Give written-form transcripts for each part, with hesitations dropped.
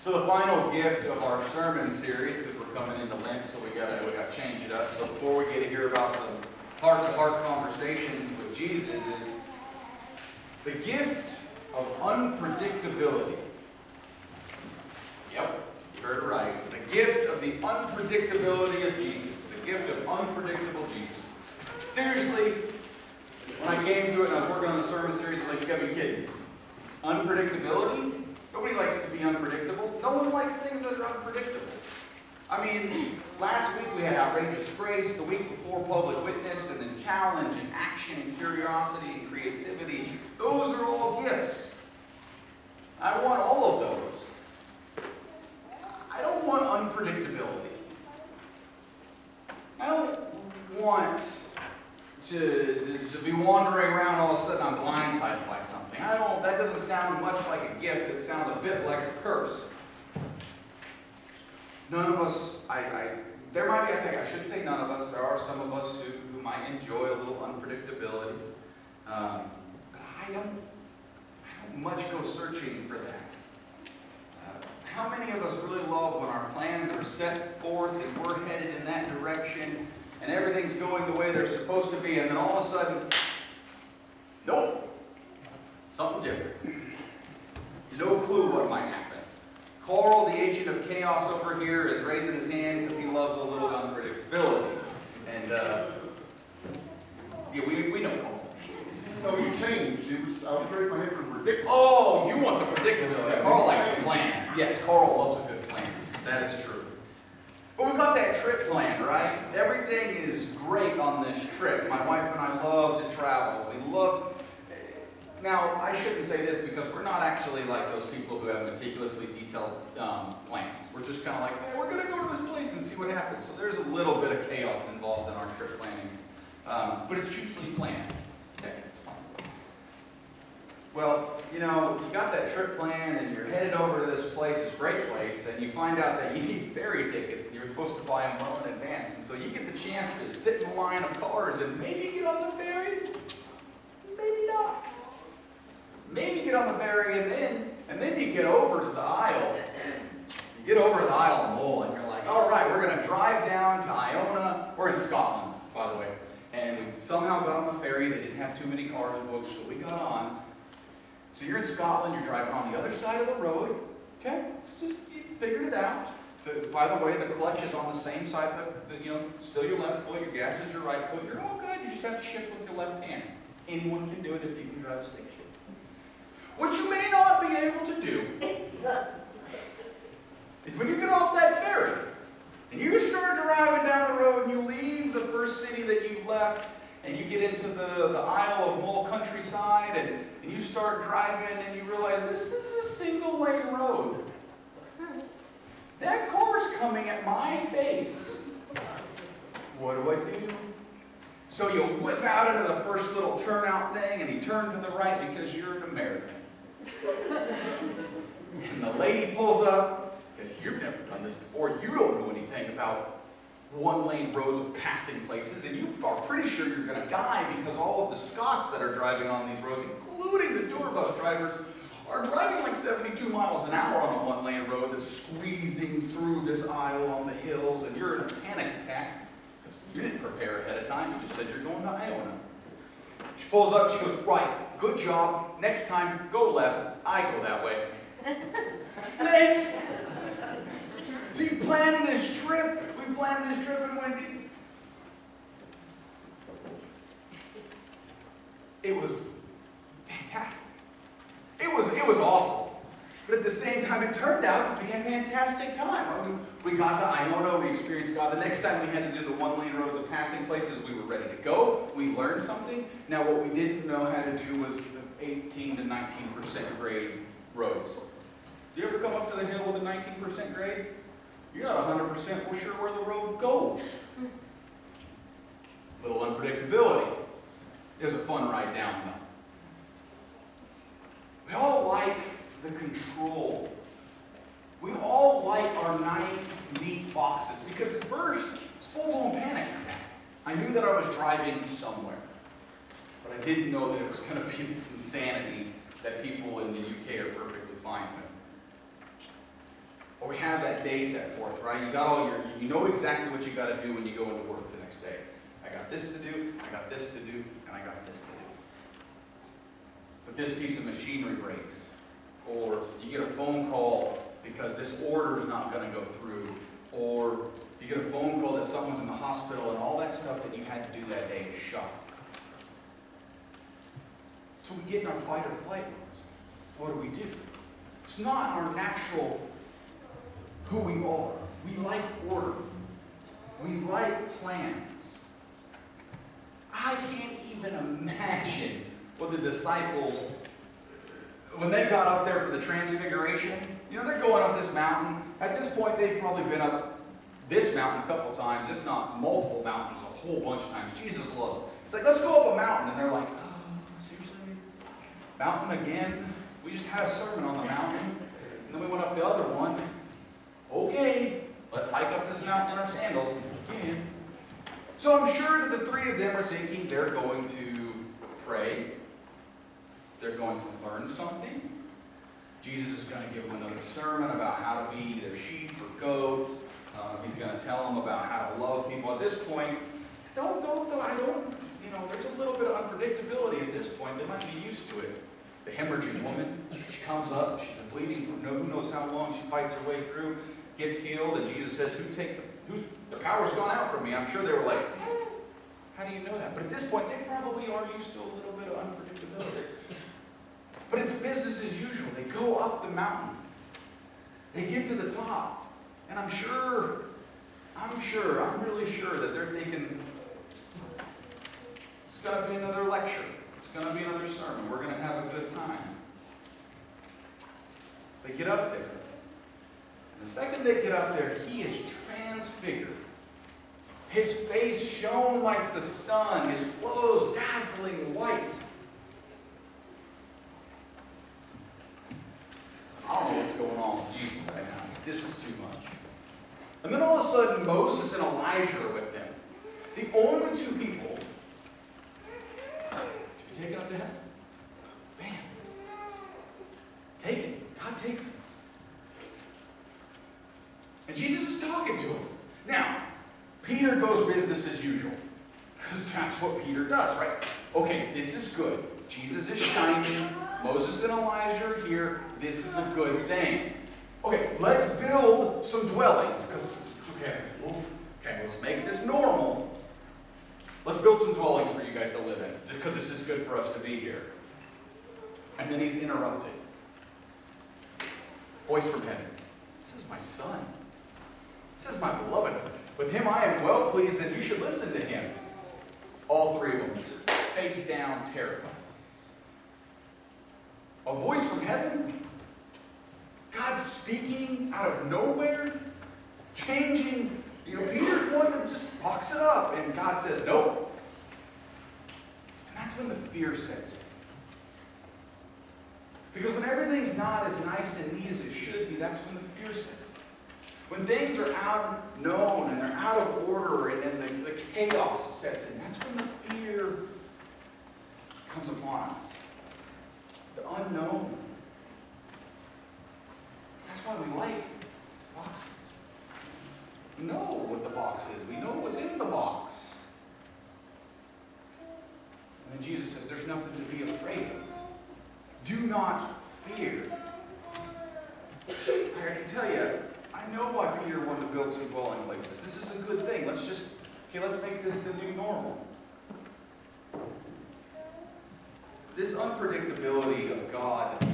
So the final gift of our sermon series, because we're coming into Lent, so we got to change it up. So before we get to hear about some heart-to-heart conversations with Jesus, is the gift of unpredictability. Yep, you heard it right. The gift of the unpredictability of Jesus. The gift of unpredictable Jesus. Seriously, when I came to it and I was working on the sermon series, it's like, you gotta be kidding. Unpredictability? Nobody likes to be unpredictable. No one likes things that are unpredictable. I mean, last week we had outrageous grace, the week before public witness, and then challenge and action and curiosity and creativity. Those are all gifts. I want all of those. I don't want unpredictability. I don't want to be wandering around all of a sudden I'm blindsided by something. That doesn't sound much like a gift. It sounds a bit like a curse. None of us, there might be, I shouldn't say none of us, there are some of us who might enjoy a little unpredictability. But I don't much go searching for that. How many of us really love when our plans are set forth and we're headed in that direction and everything's going the way they're supposed to be, and then all of a sudden, nope, something different. No clue what might happen. Carl, the agent of chaos over here, is raising his hand because he loves a little unpredictability. And, yeah, we know Carl. No, you changed. I was afraid my head was ridiculous. Oh, you want the predictability. Carl likes the plan. Yes, Carl loves a good plan. That is true. But we've got that trip plan, right? Everything is great on this trip. My wife and I love to travel. We love... Now, I shouldn't say this because we're not actually like those people who have meticulously detailed plans. We're just kind of like, hey, we're going to go to this place and see what happens. So there's a little bit of chaos involved in our trip planning. But it's usually planned. Okay, it's planned. Well, you got that trip planned and you're headed over to this place, this great place, and you find out that you need ferry tickets and you're supposed to buy them well in advance. And so you get the chance to sit in a line of cars and maybe get on the ferry, maybe not. Maybe get on the ferry and then you get over to the Isle. You get over to the Isle of Mull and you're like, all right, we're going to drive down to Iona. We're in Scotland, by the way. And we somehow got on the ferry. They didn't have too many cars booked, so we got on. So you're in Scotland, you're driving on the other side of the road. Okay, you figured it out. By the way, the clutch is on the same side, still your left foot, your gas is your right foot. You're all good, you just have to shift with your left hand. Anyone can do it if you can drive stick shift. What you may not be able to do is when you get off that ferry and you start driving down the road and you leave the first city that you left and you get into the Isle of Mull countryside and you start driving and you realize this is a single lane road. That car's coming at my face. What do I do? So you whip out into the first little turnout thing and you turn to the right because you're an American. And the lady pulls up, because you've never done this before, you don't know anything about one-lane roads with passing places, and you are pretty sure you're going to die because all of the Scots that are driving on these roads, including the tour bus drivers, are driving like 72 miles an hour on a one-lane road that's squeezing through this aisle on the hills, and you're in a panic attack because you didn't prepare ahead of time. You just said you're going to Iona. She pulls up, she goes, right, good job. Next time, go left. I go that way. Thanks. So you planned this trip. We planned this trip and went in. It was fantastic. It was awful. But at the same time, it turned out to be a fantastic time. We got to Iona, we experienced God. The next time we had to do the one-lane roads of passing places, we were ready to go. We learned something. Now, what we didn't know how to do was the 18 to 19% grade roads. Do you ever come up to the hill with a 19% grade? You're not 100% sure where the road goes. Little unpredictability. It was a fun ride down, though. We all like the control. We all like our nice, neat boxes. Because at first, it's full-blown panic attack. I knew that I was driving somewhere. But I didn't know that it was going to be this insanity that people in the UK are perfectly fine with. Or we have that day set forth, right? You know exactly what you got to do when you go into work the next day. I got this to do, I got this to do, and I got this to do. But this piece of machinery breaks, or you get a phone call because this order is not going to go through, or you get a phone call that someone's in the hospital, and all that stuff that you had to do that day is shot. So we get in our fight or flight modes. What do? It's not our natural who we are. We like order. We like plans. I can't even imagine what the disciples, when they got up there for the transfiguration, they're going up this mountain. At this point, they've probably been up this mountain a couple times, if not multiple mountains, a whole bunch of times. Jesus loves. It's like, let's go up a mountain. And they're like, oh, seriously? Mountain again? We just had a sermon on the mountain. And then we went up the other one. Okay, let's hike up this mountain in our sandals again. So I'm sure that the three of them are thinking they're going to pray. They're going to learn something. Jesus is going to give them another sermon about how to be either sheep or goats. He's going to tell them about how to love people. At this point, there's a little bit of unpredictability at this point. They might be used to it. The hemorrhaging woman, she comes up, she's been bleeding for who knows how long. She fights her way through, gets healed, and Jesus says, the power's gone out from me. I'm sure they were like, how do you know that? But at this point, they probably are used to a little bit of unpredictability. But it's business as usual. They go up the mountain. They get to the top. And I'm really sure that they're thinking, it's going to be another lecture. It's going to be another sermon. We're going to have a good time. They get up there. And the second they get up there, he is transfigured. His face shone like the sun, his clothes dazzling white. I don't know what's going on with Jesus right now. This is too much. And then all of a sudden, Moses and Elijah are with them. The only two people to be taken up to heaven. Bam. Taken. God takes them. And Jesus is talking to him. Now, Peter goes business as usual. Because that's what Peter does, right? Okay, this is good. Jesus is shining. Moses and Elijah are here. This is a good thing. Okay, let's build some dwellings. Okay, let's make this normal. Let's build some dwellings for you guys to live in. Just because this is good for us to be here. And then he's interrupted. Voice from heaven. This is my son. This is my beloved. With him I am well pleased, and you should listen to him. All three of them, face down, terrified. A voice from heaven? God speaking out of nowhere? Changing? Peter's one that just box it up, and God says, nope. And that's when the fear sets in. Because when everything's not as nice and neat as it should be, that's when the fear sets in. When things are unknown and they're out of order and then the chaos sets in, that's when the fear comes upon us. The unknown. That's why we like boxes. We know what the box is. We know what's in the box. And then Jesus says, there's nothing to be afraid of. Do not fear. I can tell you, I know why Peter wanted to build some dwelling places. This is a good thing. Let's make this the new normal. This unpredictability of God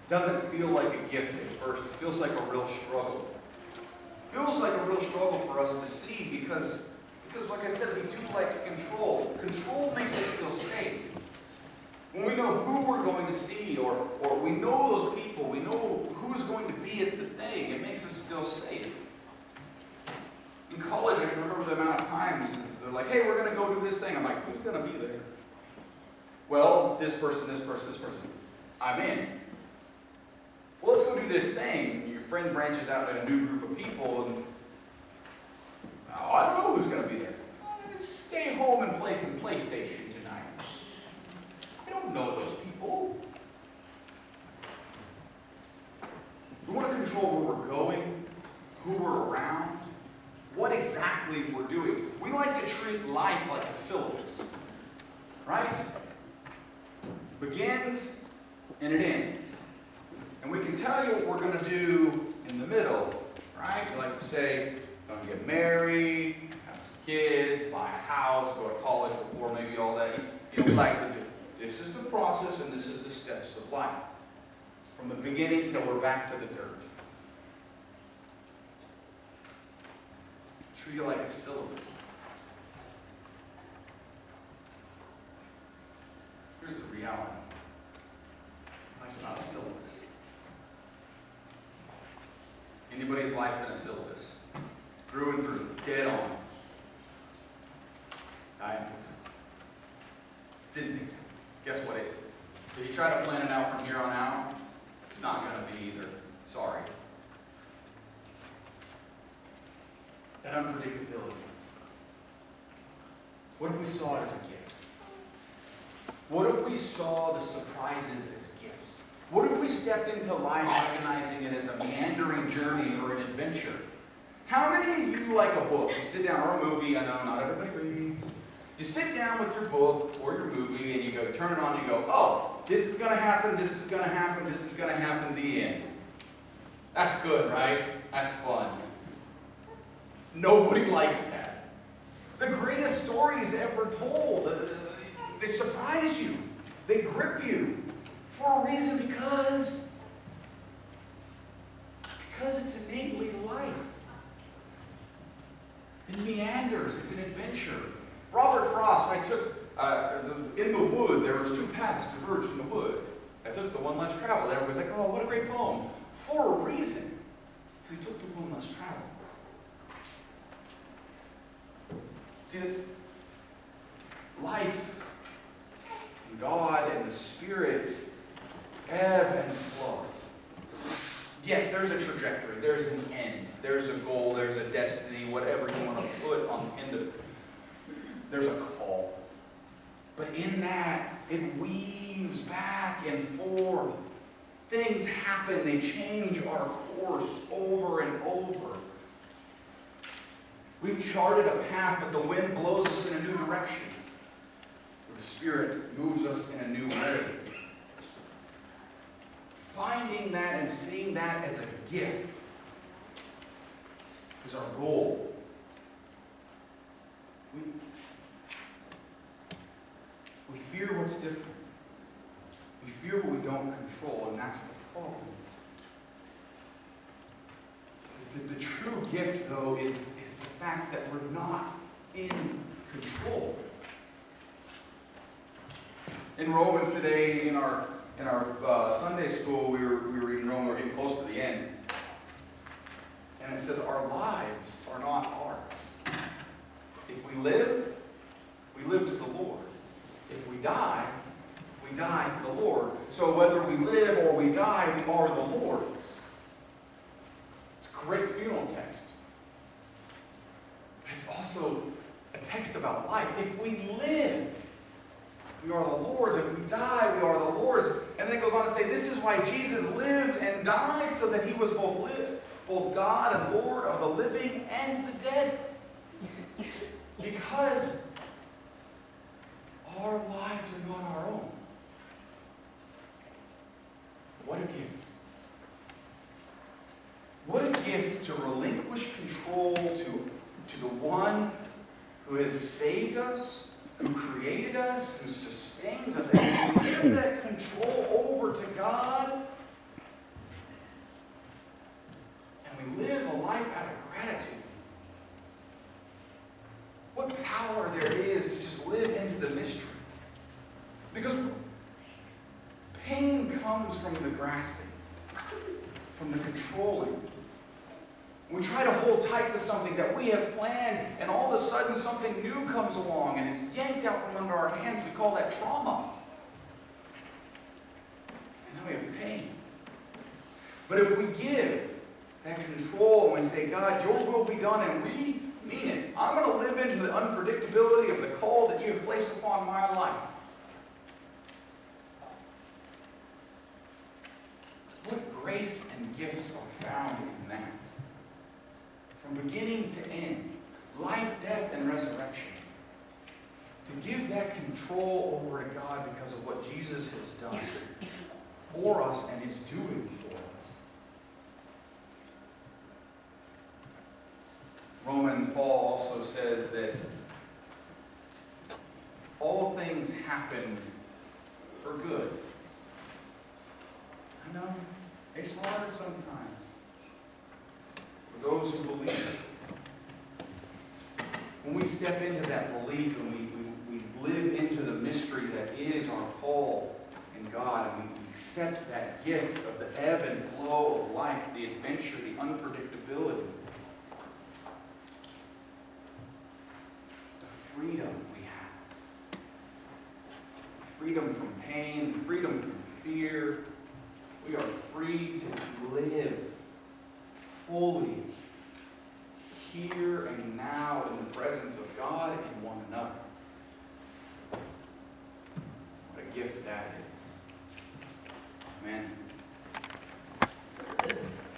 doesn't feel like a gift at first. It feels like a real struggle. It feels like a real struggle for us to see because like I said, we do like control. Control makes us feel safe. When we know who we're going to see, or we know those people, we know who's going to be at the thing, it makes us feel safe. In college, I can remember the amount of times they're like, hey, we're going to go do this thing. I'm like, who's going to be there? Well, this person. I'm in. Well, let's go do this thing. Your friend branches out to a new group of people, and I don't know who's going to be there. Stay home and play some PlayStation tonight. I don't know those people. control where we're going, who we're around, what exactly we're doing. We like to treat life like a syllabus, right? Begins and it ends. And we can tell you what we're going to do in the middle, right? We like to say, going to get married, have some kids, buy a house, go to college before maybe all that. We like to do. This is the process and this is the steps of life. From the beginning till we're back to the dirt. Treat it like a syllabus. Here's the reality. Life's not a syllabus. Anybody's life been a syllabus? Through and through. Dead on. I didn't think so. Didn't think so. Guess what? If you try to plan it out from here on out, it's not going to be either. Sorry. That unpredictability. What if we saw it as a gift? What if we saw the surprises as gifts? What if we stepped into life recognizing it as a meandering journey or an adventure? How many of you like a book? You sit down, or a movie, I know not everybody reads. You sit down with your book or your movie and you go, turn it on and you go, oh, this is going to happen, this is going to happen, this is going to happen, the end. That's good, right? That's fun. Nobody likes that. The greatest stories ever told, they surprise you. They grip you for a reason because it's innately life. It meanders. It's an adventure. Robert Frost, I took, in the wood, there was two paths diverged in the wood. I took the one less traveled. Everybody's like, oh, what a great poem. For a reason. Because he took the one less traveled. See, that's life and God and the Spirit ebb and flow. Yes, there's a trajectory, there's an end, there's a goal, there's a destiny, whatever you want to put on the end of it. There's a call. But in that, it weaves back and forth. Things happen, they change our course over and over. We've charted a path, but the wind blows us in a new direction. The Spirit moves us in a new way. Finding that and seeing that as a gift is our goal. We fear what's different. We fear what we don't control, and that's the problem. The true gift, though, is the fact that we're not in control. In Romans today, in our Sunday school, we were reading Romans. We're getting close to the end, and it says our lives are not ours. If we live to the Lord. If we die to the Lord. So whether we live or we die, we are the Lord's. It's a great funeral text. But it's also a text about life. If we live, we are the Lord's. If we die, we are the Lord's. And then it goes on to say, this is why Jesus lived and died, so that he was both God and Lord of the living and the dead. Because our lives are not our own. What a gift. What a gift to relinquish control to the one who has saved us, who created us, who sustains us, and to give that control over to God. And we live a life out of gratitude. What power there is to just live into the mystery. Because pain comes from the grasping, from the controlling. We try to hold tight to something that we have planned, and all of a sudden something new comes along, and it's yanked out from under our hands. We call that trauma. And now we have pain. But if we give that control and we say, God, your will be done, and we mean it. I'm going to live into the unpredictability of the call that you have placed upon my life. What grace and gifts are found in that. From beginning to end, life, death, and resurrection. To give that control over to God because of what Jesus has done for us and is doing for us. Romans, Paul also says that all things happen for good. I know, it's hard sometimes for those who believe. When we step into that belief and we live into the mystery that is our call in God, and we accept that gift of the ebb and flow of life, the adventure, the unpredictability, the freedom we have. Freedom from pain, freedom from fear. We are free to live fully here and now